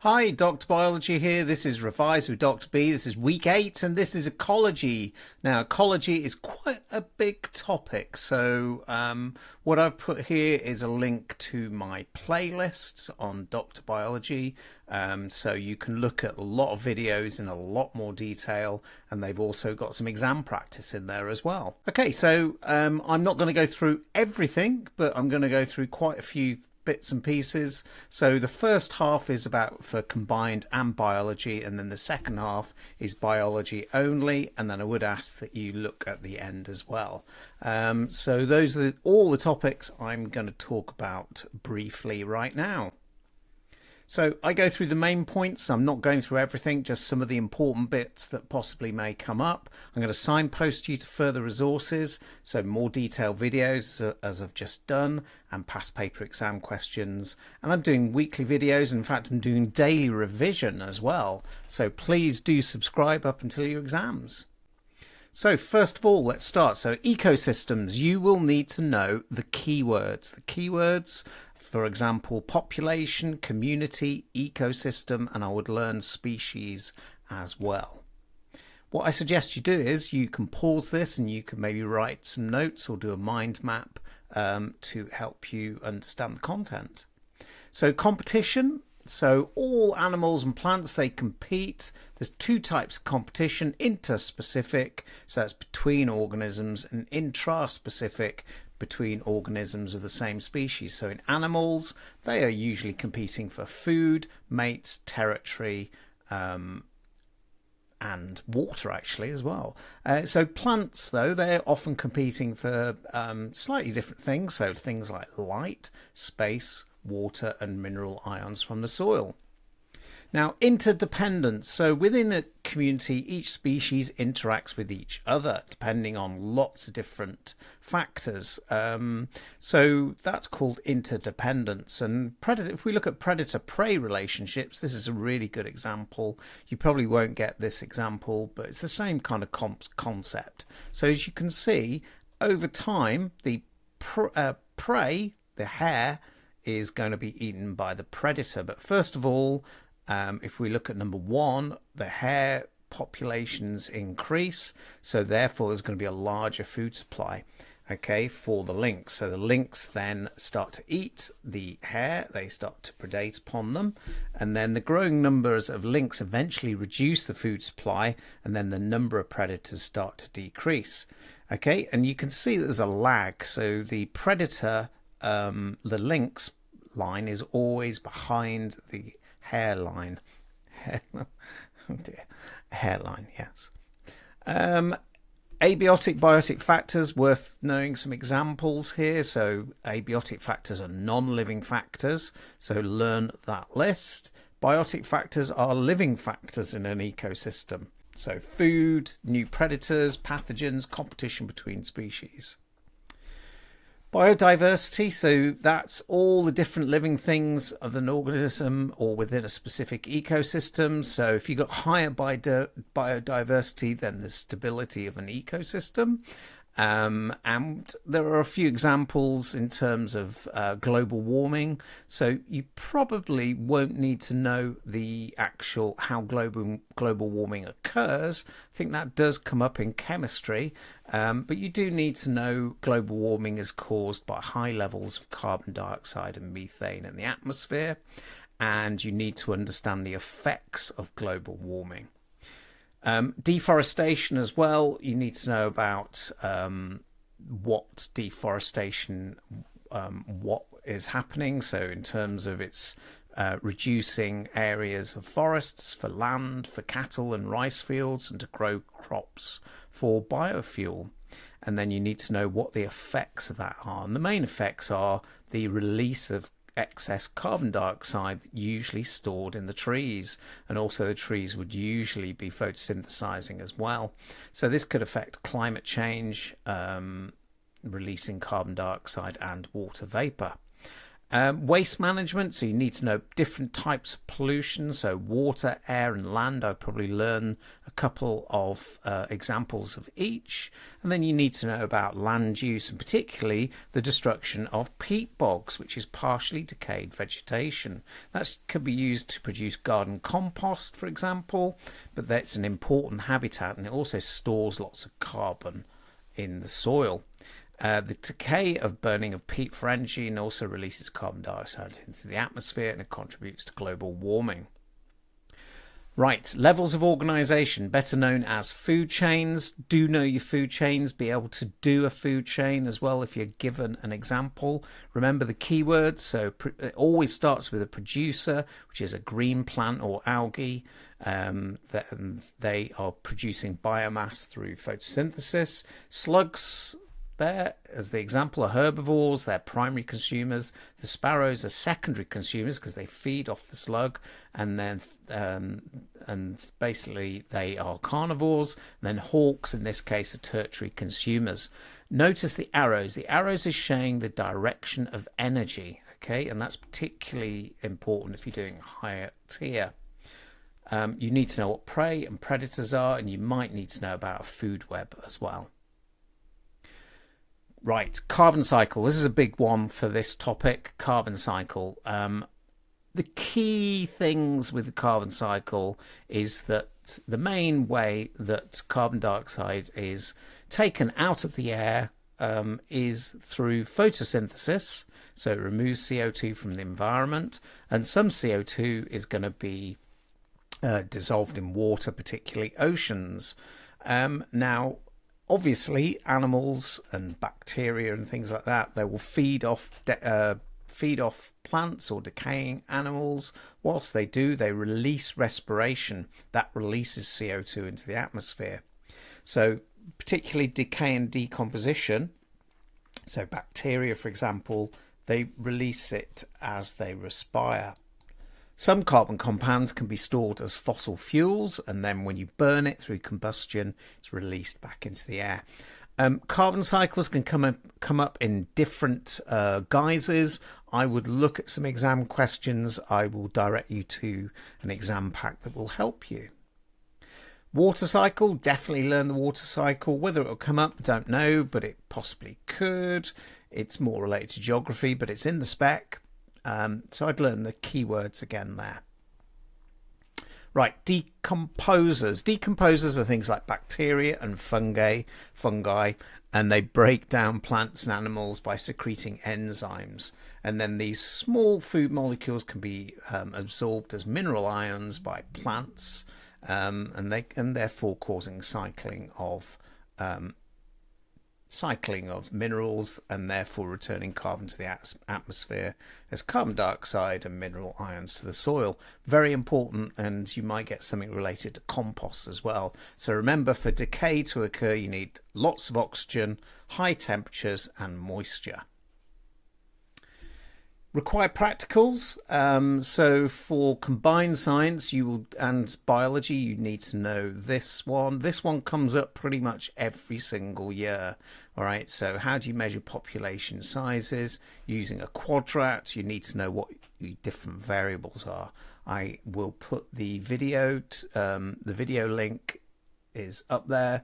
Hi, Dr. Biology here. This is Revise with Dr. B. This is week 8 and this is ecology. Now, ecology is quite a big topic. So what I've put here is a link to my playlists on Dr. Biology. So you can look at a lot of videos in a lot more detail, and they've also got some exam practice in there as well. Okay, so I'm not going to go through everything, but I'm going to go through quite a few bits and pieces. So the first half is about for combined and biology, and then the second half is biology only, and then I would ask that you look at the end as well. So those are all the topics I'm going to talk about briefly right now. So I go through the main points. I'm not going through everything, just some of the important bits that possibly may come up. I'm going to signpost you to further resources, so more detailed videos as I've just done, and past paper exam questions. And I'm doing weekly videos. In fact, I'm doing daily revision as well. So please do subscribe up until your exams. So first of all, let's start. So ecosystems, you will need to know the keywords. The keywords, for example, population, community, ecosystem, and I would learn species as well. What I suggest you do is you can pause this and you can maybe write some notes or do a mind map to help you understand the content. So competition. So all animals and plants, they compete. There's two types of competition: interspecific, so that's between organisms, and intraspecific, between organisms of the same species. So in animals, they are usually competing for food, mates, territory, and water actually as well. So plants, though, they're often competing for slightly different things. So things like light, space, water, and mineral ions from the soil. Now, interdependence. So within a community, each species interacts with each other depending on lots of different factors. So that's called interdependence. And if we look at predator-prey relationships, this is a really good example. You probably won't get this example, but it's the same kind of concept. So as you can see, over time, the prey, the hare, is going to be eaten by the predator. But first of all, if we look at number 1, the hare populations increase, so therefore there's going to be a larger food supply, okay, for the lynx. So the lynx then start to eat the hare, they start to predate upon them, and then the growing numbers of lynx eventually reduce the food supply, and then the number of predators start to decrease. Okay, and you can see that there's a lag, so the predator, the lynx line, is always behind the hairline. Oh dear. Hairline, yes. Abiotic, biotic factors, worth knowing some examples here. So abiotic factors are non-living factors, so learn that list. Biotic factors are living factors in an ecosystem. So food, new predators, pathogens, competition between species. Biodiversity, so that's all the different living things of an organism or within a specific ecosystem. So if you've got higher biodiversity, then the stability of an ecosystem. And there are a few examples in terms of global warming. So you probably won't need to know the actual how global warming occurs. I think that does come up in chemistry, but you do need to know global warming is caused by high levels of carbon dioxide and methane in the atmosphere, and you need to understand the effects of global warming. Deforestation as well. You need to know about what deforestation, what is happening. So in terms of its reducing areas of forests for land, for cattle and rice fields, and to grow crops for biofuel. And then you need to know what the effects of that are. And the main effects are the release of excess carbon dioxide usually stored in the trees, and also the trees would usually be photosynthesizing as well. So this could affect climate change, releasing carbon dioxide and water vapor. Waste management, so you need to know different types of pollution, so water, air and land. I'll probably learn a couple of examples of each. And then you need to know about land use, and particularly the destruction of peat bogs, which is partially decayed vegetation. That could be used to produce garden compost, for example, but that's an important habitat, and it also stores lots of carbon in the soil. The decay of burning of peat for energy and also releases carbon dioxide into the atmosphere, and it contributes to global warming. Right, levels of organisation, better known as food chains. Do know your food chains, be able to do a food chain as well if you're given an example. Remember the keywords, so it always starts with a producer, which is a green plant or algae. They are producing biomass through photosynthesis. Slugs, there, as the example, are herbivores. They're primary consumers. The sparrows are secondary consumers because they feed off the slug, and then and basically they are carnivores. And then hawks, in this case, are tertiary consumers. Notice the arrows. The arrows is showing the direction of energy. Okay, and that's particularly important if you're doing higher tier. You need to know what prey and predators are, and you might need to know about a food web as well. Right, carbon cycle. This is a big one for this topic, carbon cycle. The key things with the carbon cycle is that the main way that carbon dioxide is taken out of the air is through photosynthesis. So it removes CO2 from the environment, and some CO2 is going to be dissolved in water, particularly oceans. Now, obviously, animals and bacteria and things like that, they will feed off plants or decaying animals. Whilst they do, they release respiration. That releases CO2 into the atmosphere. So particularly decay and decomposition, so bacteria, for example, they release it as they respire. Some carbon compounds can be stored as fossil fuels, and then when you burn it through combustion, it's released back into the air. Carbon cycles can come up in different guises. I would look at some exam questions. I will direct you to an exam pack that will help you. Water cycle, definitely learn the water cycle. Whether it will come up, don't know, but it possibly could. It's more related to geography, but it's in the spec. So I'd learn the keywords again there. Right, decomposers. Decomposers are things like bacteria and fungi, and they break down plants and animals by secreting enzymes. And then these small food molecules can be absorbed as mineral ions by plants, and therefore causing cycling of minerals, and therefore returning carbon to the atmosphere as carbon dioxide and mineral ions to the soil. Very important, and you might get something related to compost as well. So remember, for decay to occur, you need lots of oxygen, high temperatures and moisture. Required practicals. So for combined science and biology, you need to know this one. This one comes up pretty much every single year. All right, so how do you measure population sizes using a quadrat? You need to know what the different variables are. I will put the video link is up there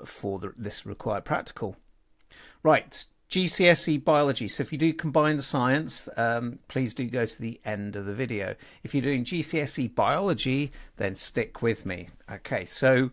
for this required practical. Right, GCSE biology. So if you do combined science, please do go to the end of the video. If you're doing GCSE biology, then stick with me. Okay, so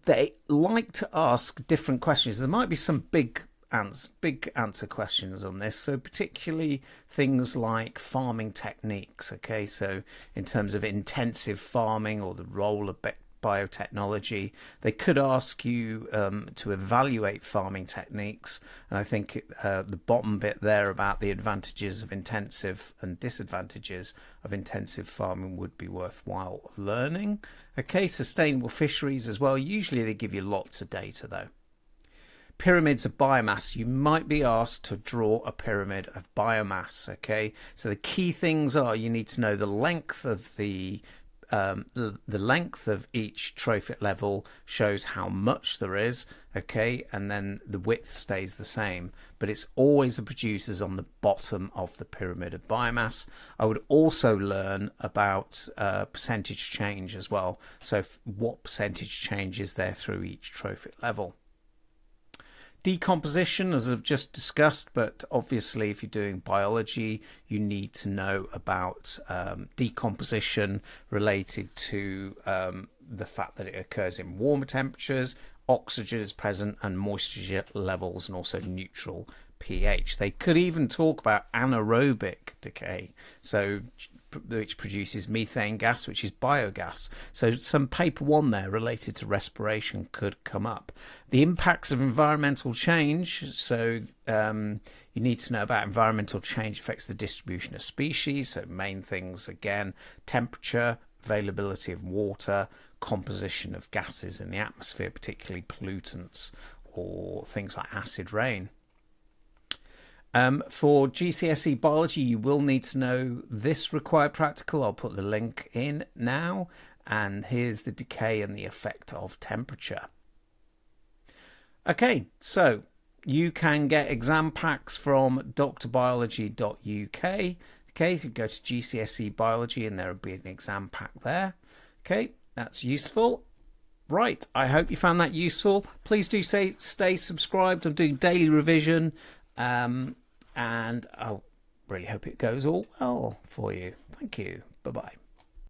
they like to ask different questions. There might be some big answer questions on this. So particularly things like farming techniques. Okay, so in terms of intensive farming or the role of biotechnology, they could ask you to evaluate farming techniques, and I think the bottom bit there about the advantages of intensive and disadvantages of intensive farming would be worthwhile learning. Okay, sustainable fisheries as well. Usually they give you lots of data though. Pyramids of biomass. You might be asked to draw a pyramid of biomass. Okay, so the key things are you need to know the length of the the length of each trophic level shows how much there is, okay, and then the width stays the same, but it's always the producers on the bottom of the pyramid of biomass. I would also learn about percentage change as well, so what percentage change is there through each trophic level. Decomposition, as I've just discussed, but obviously if you're doing biology you need to know about decomposition related to the fact that it occurs in warmer temperatures, oxygen is present, and moisture levels, and also neutral pH. They could even talk about anaerobic decay, so which produces methane gas, which is biogas. So some paper one there related to respiration could come up. The impacts of environmental change, so you need to know about environmental change affects the distribution of species. So main things again: temperature, availability of water, composition of gases in the atmosphere, particularly pollutants or things like acid rain. For GCSE biology, you will need to know this required practical. I'll put the link in now, and here's the decay and the effect of temperature. Okay, so you can get exam packs from drbiology.uk. Okay, so you go to GCSE biology and there will be an exam pack there. Okay, that's useful. Right, I hope you found that useful. Please do stay subscribed. I'm doing daily revision. And I really hope it goes all well for you. Thank you. Bye-bye.